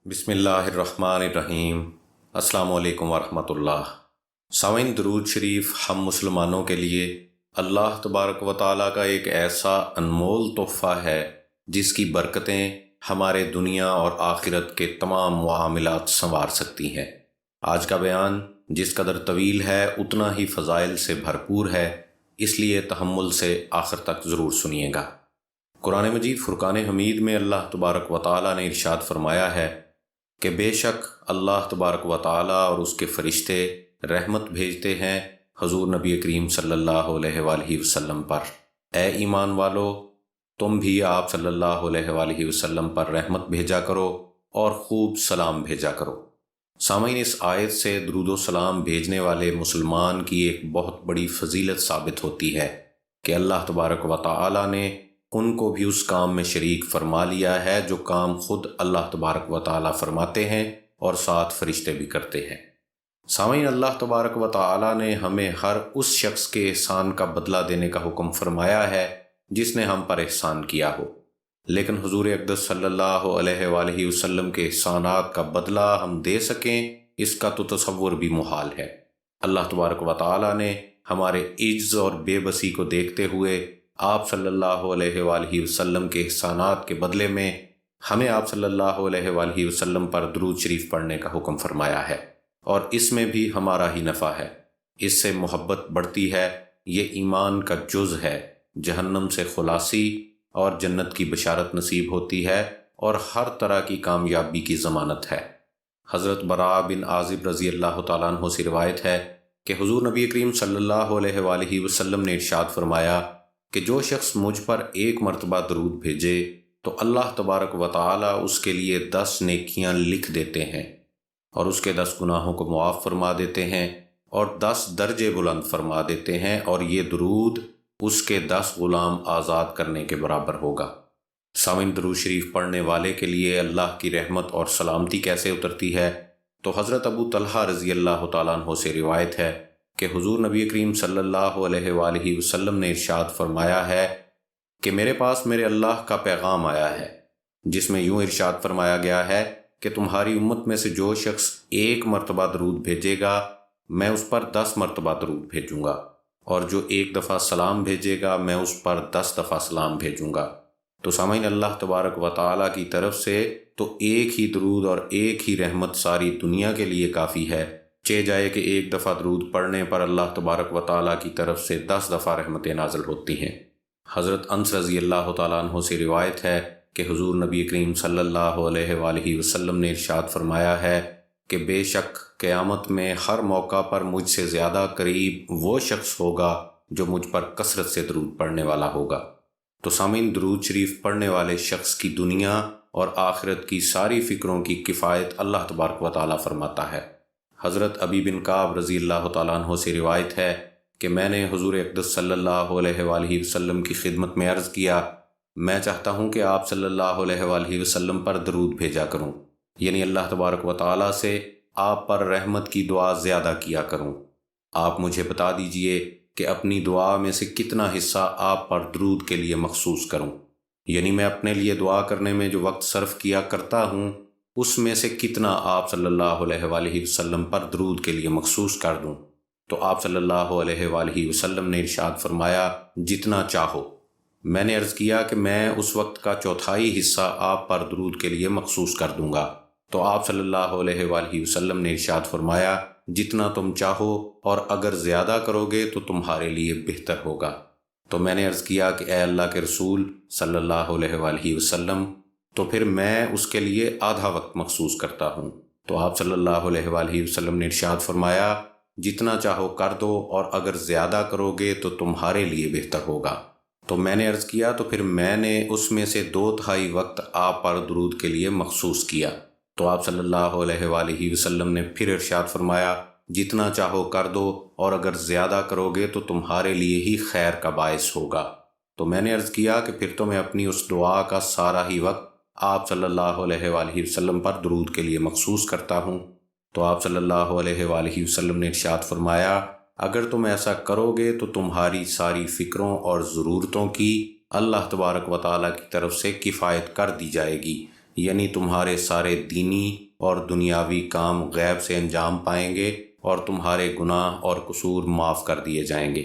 بسم اللہ الرحمن الرحیم۔ السلام علیکم ورحمۃ اللہ۔ سامعین، درود شریف ہم مسلمانوں کے لیے اللہ تبارک و تعالیٰ کا ایک ایسا انمول تحفہ ہے جس کی برکتیں ہمارے دنیا اور آخرت کے تمام معاملات سنوار سکتی ہیں۔ آج کا بیان جس قدر طویل ہے اتنا ہی فضائل سے بھرپور ہے، اس لیے تحمل سے آخر تک ضرور سنیے گا۔ قرآن مجید فرقان حمید میں اللہ تبارک و تعالیٰ نے ارشاد فرمایا ہے کہ بے شک اللہ تبارک و تعالیٰ اور اس کے فرشتے رحمت بھیجتے ہیں حضور نبی کریم صلی اللہ علیہ وآلہ وسلم پر۔ اے ایمان والو، تم بھی آپ صلی اللہ علیہ وآلہ وسلم پر رحمت بھیجا کرو اور خوب سلام بھیجا کرو۔ سامعین، اس آیت سے درود و سلام بھیجنے والے مسلمان کی ایک بہت بڑی فضیلت ثابت ہوتی ہے کہ اللہ تبارک و تعالیٰ نے ان کو بھی اس کام میں شریک فرما لیا ہے جو کام خود اللہ تبارک و تعالیٰ فرماتے ہیں اور ساتھ فرشتے بھی کرتے ہیں۔ سامعین، اللہ تبارک و تعالیٰ نے ہمیں ہر اس شخص کے احسان کا بدلہ دینے کا حکم فرمایا ہے جس نے ہم پر احسان کیا ہو، لیکن حضور اقدس صلی اللہ علیہ وآلہ وسلم کے احسانات کا بدلہ ہم دے سکیں اس کا تو تصور بھی محال ہے۔ اللہ تبارک و تعالیٰ نے ہمارے عجز اور بے بسی کو دیکھتے ہوئے آپ صلی اللہ علیہ وآلہ وسلم کے احسانات کے بدلے میں ہمیں آپ صلی اللہ علیہ وآلہ وسلم پر درود شریف پڑھنے کا حکم فرمایا ہے، اور اس میں بھی ہمارا ہی نفع ہے۔ اس سے محبت بڑھتی ہے، یہ ایمان کا جز ہے، جہنم سے خلاصی اور جنت کی بشارت نصیب ہوتی ہے اور ہر طرح کی کامیابی کی ضمانت ہے۔ حضرت براء بن عازب رضی اللہ تعالیٰ عنہ سے روایت ہے کہ حضور نبی کریم صلی اللہ علیہ وآلہ وسلم نے ارشاد فرمایا کہ جو شخص مجھ پر ایک مرتبہ درود بھیجے تو اللہ تبارک و تعالیٰ اس کے لیے 10 نیکیاں لکھ دیتے ہیں اور اس کے 10 گناہوں کو معاف فرما دیتے ہیں اور 10 درجے بلند فرما دیتے ہیں، اور یہ درود اس کے 10 غلام آزاد کرنے کے برابر ہوگا۔ سامعین، درود شریف پڑھنے والے کے لیے اللہ کی رحمت اور سلامتی کیسے اترتی ہے تو حضرت ابو طلحہ رضی اللہ تعالیٰ عنہ سے روایت ہے کہ حضور نبی کریم صلی اللہ علیہ وآلہ وسلم نے ارشاد فرمایا ہے کہ میرے پاس میرے اللہ کا پیغام آیا ہے جس میں یوں ارشاد فرمایا گیا ہے کہ تمہاری امت میں سے جو شخص ایک مرتبہ درود بھیجے گا میں اس پر 10 مرتبہ درود بھیجوں گا، اور جو ایک دفعہ سلام بھیجے گا میں اس پر 10 دفعہ سلام بھیجوں گا۔ تو سامعین، اللہ تبارک و تعالیٰ کی طرف سے تو ایک ہی درود اور ایک ہی رحمت ساری دنیا کے لیے کافی ہے، چہ جائے کہ ایک دفعہ درود پڑھنے پر اللہ تبارک و تعالیٰ کی طرف سے 10 دفعہ رحمتیں نازل ہوتی ہیں۔ حضرت انس رضی اللہ تعالیٰ عنہ سے روایت ہے کہ حضور نبی کریم صلی اللہ علیہ وآلہ وسلم نے ارشاد فرمایا ہے کہ بے شک قیامت میں ہر موقع پر مجھ سے زیادہ قریب وہ شخص ہوگا جو مجھ پر کثرت سے درود پڑھنے والا ہوگا۔ تو سامعین، درود شریف پڑھنے والے شخص کی دنیا اور آخرت کی ساری فکروں کی کفایت اللہ تبارک و تعالیٰ فرماتا ہے۔ حضرت ابی بن کعب رضی اللہ تعالیٰ عنہ سے روایت ہے کہ میں نے حضور اقدس صلی اللہ علیہ وآلہ وسلم کی خدمت میں عرض کیا، میں چاہتا ہوں کہ آپ صلی اللہ علیہ وآلہ وسلم پر درود بھیجا کروں، یعنی اللہ تبارک و تعالیٰ سے آپ پر رحمت کی دعا زیادہ کیا کروں۔ آپ مجھے بتا دیجئے کہ اپنی دعا میں سے کتنا حصہ آپ پر درود کے لیے مخصوص کروں، یعنی میں اپنے لیے دعا کرنے میں جو وقت صرف کیا کرتا ہوں اس میں سے کتنا آپ صلی اللہ علیہ وآلہ وسلم پر درود کے لیے مخصوص کر دوں۔ تو آپ صلی اللہ علیہ وآلہ وسلم نے ارشاد فرمایا، جتنا چاہو۔ میں نے عرض کیا کہ میں اس وقت کا 1/4 حصہ آپ پر درود کے لیے مخصوص کر دوں گا۔ تو آپ صلی اللہ علیہ وآلہ وسلم نے ارشاد فرمایا، جتنا تم چاہو، اور اگر زیادہ کرو گے تو تمہارے لیے بہتر ہوگا۔ تو میں نے عرض کیا کہ اے اللہ کے رسول صلی اللہ علیہ وآلہ وسلم، تو پھر میں اس کے لیے آدھا وقت مخصوص کرتا ہوں۔ تو آپ صلی اللہ علیہ وآلہ وسلم نے ارشاد فرمایا، جتنا چاہو کر دو، اور اگر زیادہ کرو گے تو تمہارے لیے بہتر ہوگا۔ تو میں نے عرض کیا تو پھر میں نے اس میں سے 2/3 وقت آپ پر درود کے لیے مخصوص کیا۔ تو آپ صلی اللہ علیہ وآلہ وسلم نے پھر ارشاد فرمایا، جتنا چاہو کر دو، اور اگر زیادہ کرو گے تو تمہارے لیے ہی خیر کا باعث ہوگا۔ تو میں نے عرض کیا کہ پھر تو میں اپنی اس دعا کا سارا ہی وقت آپ صلی اللہ علیہ وآلہ وسلم پر درود کے لیے مخصوص کرتا ہوں۔ تو آپ صلی اللہ علیہ وآلہ وسلم نے ارشاد فرمایا، اگر تم ایسا کرو گے تو تمہاری ساری فکروں اور ضرورتوں کی اللہ تبارک و تعالیٰ کی طرف سے کفایت کر دی جائے گی، یعنی تمہارے سارے دینی اور دنیاوی کام غیب سے انجام پائیں گے اور تمہارے گناہ اور قصور معاف کر دیے جائیں گے۔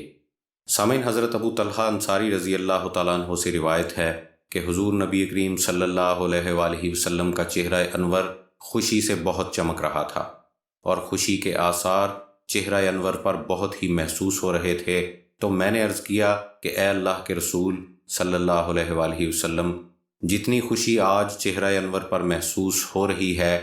سامعین، حضرت ابو طلحہ انصاری رضی اللہ تعالیٰ عنہ سے روایت ہے کہ حضور نبی کریم صلی اللہ علیہ وآلہ وسلم کا چہرہ انور خوشی سے بہت چمک رہا تھا، اور خوشی کے آثار چہرہ انور پر بہت ہی محسوس ہو رہے تھے۔ تو میں نے عرض کیا کہ اے اللہ کے رسول صلی اللہ علیہ وآلہ وسلم، جتنی خوشی آج چہرہ انور پر محسوس ہو رہی ہے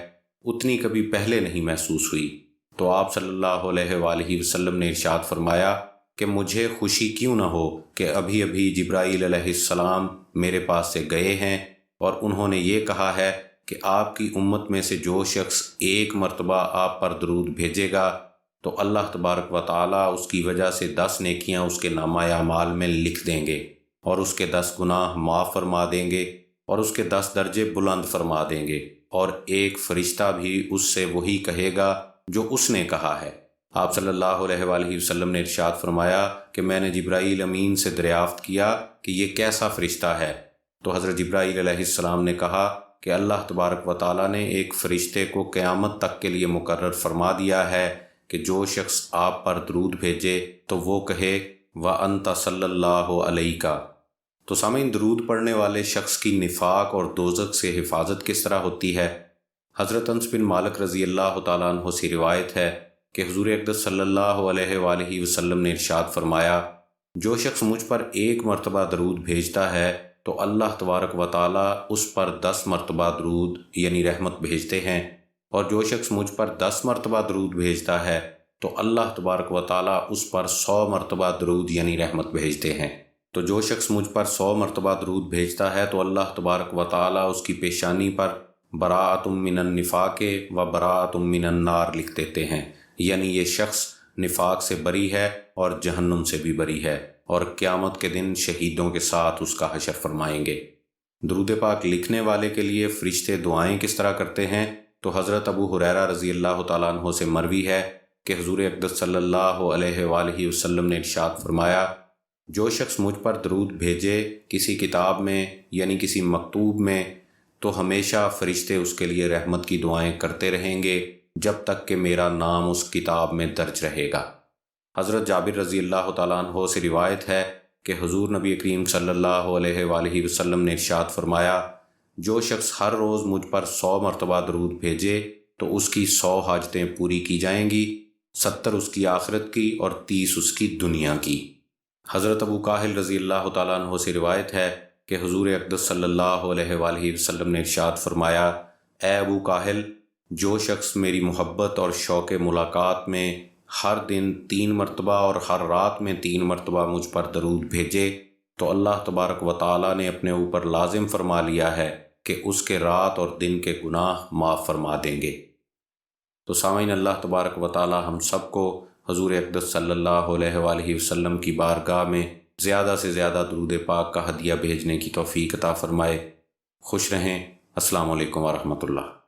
اتنی کبھی پہلے نہیں محسوس ہوئی۔ تو آپ صلی اللہ علیہ وآلہ وسلم نے ارشاد فرمایا کہ مجھے خوشی کیوں نہ ہو کہ ابھی ابھی جبرائیل علیہ السلام میرے پاس سے گئے ہیں اور انہوں نے یہ کہا ہے کہ آپ کی امت میں سے جو شخص ایک مرتبہ آپ پر درود بھیجے گا تو اللہ تبارک و تعالیٰ اس کی وجہ سے 10 نیکیاں اس کے نامہ اعمال میں لکھ دیں گے، اور اس کے 10 گناہ معاف فرما دیں گے، اور اس کے 10 درجے بلند فرما دیں گے، اور ایک فرشتہ بھی اس سے وہی کہے گا جو اس نے کہا ہے۔ آپ صلی اللہ علیہ وآلہ وسلم نے ارشاد فرمایا کہ میں نے جبرائیل امین سے دریافت کیا کہ یہ کیسا فرشتہ ہے؟ تو حضرت جبرائیل علیہ السلام نے کہا کہ اللہ تبارک و تعالیٰ نے ایک فرشتے کو قیامت تک کے لیے مقرر فرما دیا ہے کہ جو شخص آپ پر درود بھیجے تو وہ کہے وَأَنْتَ صلی اللہ علیہ۔ تو سامعین، درود پڑھنے والے شخص کی نفاق اور دوزخ سے حفاظت کس طرح ہوتی ہے؟ حضرت انس بن مالک رضی اللہ تعالیٰ عنہ سے روایت ہے کہ حضور اقدس صلی اللہ علیہ وآلہ وسلم نے ارشاد فرمایا، جو شخص مجھ پر ایک مرتبہ درود بھیجتا ہے تو اللہ تبارک و تعالیٰ اس پر 10 مرتبہ درود یعنی رحمت بھیجتے ہیں، اور جو شخص مجھ پر 10 مرتبہ درود بھیجتا ہے تو اللہ تبارک و تعالیٰ اس پر 100 مرتبہ درود یعنی رحمت بھیجتے ہیں۔ تو جو شخص مجھ پر 100 مرتبہ درود بھیجتا ہے تو اللہ تبارک و تعالیٰ اس کی پیشانی پر براءۃ من النفاق و براءۃ من النار لکھ دیتے ہیں، یعنی یہ شخص نفاق سے بری ہے اور جہنم سے بھی بری ہے، اور قیامت کے دن شہیدوں کے ساتھ اس کا حشر فرمائیں گے۔ درود پاک لکھنے والے کے لیے فرشتے دعائیں کس طرح کرتے ہیں؟ تو حضرت ابو ہریرہ رضی اللہ تعالیٰ عنہ سے مروی ہے کہ حضور اقدس صلی اللہ علیہ وآلہ وسلم نے ارشاد فرمایا، جو شخص مجھ پر درود بھیجے کسی کتاب میں یعنی کسی مکتوب میں تو ہمیشہ فرشتے اس کے لیے رحمت کی دعائیں کرتے رہیں گے جب تک کہ میرا نام اس کتاب میں درج رہے گا۔ حضرت جابر رضی اللہ تعالیٰ عنہ سے روایت ہے کہ حضور نبی کریم صلی اللہ علیہ وآلہ وسلم نے ارشاد فرمایا، جو شخص ہر روز مجھ پر 100 مرتبہ درود بھیجے تو اس کی 100 حاجتیں پوری کی جائیں گی، 70 اس کی آخرت کی اور 30 اس کی دنیا کی۔ حضرت ابو کاہل رضی اللہ تعالیٰ عنہ سے روایت ہے کہ حضور اقدس صلی اللہ علیہ وآلہ وسلم نے ارشاد فرمایا، اے ابو کاہل، جو شخص میری محبت اور شوق ملاقات میں ہر دن 3 مرتبہ اور ہر رات میں 3 مرتبہ مجھ پر درود بھیجے تو اللہ تبارک و تعالیٰ نے اپنے اوپر لازم فرما لیا ہے کہ اس کے رات اور دن کے گناہ معاف فرما دیں گے۔ تو سامعین، اللہ تبارک و تعالیٰ ہم سب کو حضور اقدس صلی اللہ علیہ وآلہ وسلم کی بارگاہ میں زیادہ سے زیادہ درود پاک کا ہدیہ بھیجنے کی توفیق عطا فرمائے۔ خوش رہیں۔ السلام علیکم ورحمۃ اللہ۔